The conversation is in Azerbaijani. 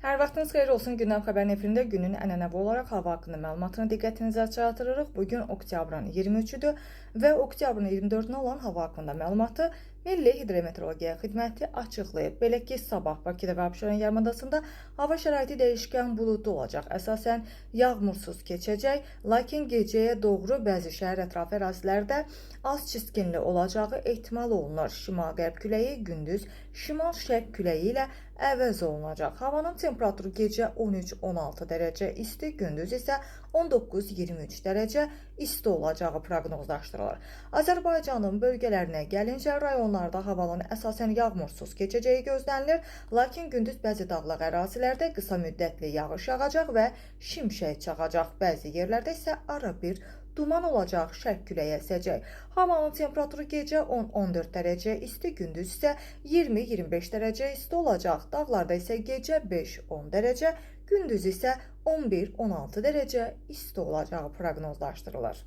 Hər vaxtınız xeyir olsun. Gündəm xəbərin efirində günün ənənəvi olaraq hava haqqında məlumatını diqqətinizə çatdırırıq. Bugün oktyabrın 23-üdür və oktyabrın 24-nə olan hava haqqında məlumatı Milli Hidrometeorologiya Xidməti açıqlayıb. Belə ki, sabah Bakıda və Abşeron yarımadasında hava şəraiti dəyişkən buludlu olacaq. Əsasən yağmursuz keçəcək, lakin gecəyə doğru bəzi şəhər ətrafı ərazilərdə az çiskinli olacağı ehtimal olunur. Şimal-qərb küləyi gündüz şimal-şərq küləyi ilə əvəz olunacaq. Havanın temperaturu gecə 13-16 dərəcə isti, gündüz isə 19-23 dərəcə isti olacağı proqnozlaşdırılır. Azərbaycanın bölgələrinə gəlincə rayonlarda havanın əsasən yağmursuz keçəcəyi gözlənilir, lakin gündüz bəzi dağlıq ərazilərdə qısa müddətli yağış yağacaq və şimşək çaxacaq. Bəzi yerlərdə isə arabir duman olacaq, şərq küləyi əsəcək. Havanın temperaturu gecə 10-14 dərəcə isti, gündüz isə 20-25 dərəcə isti olacaq. Dağlarda isə gecə 5-10 dərəcə, gündüz isə 11-16 dərəcə isti olacağı proqnozlaşdırılır.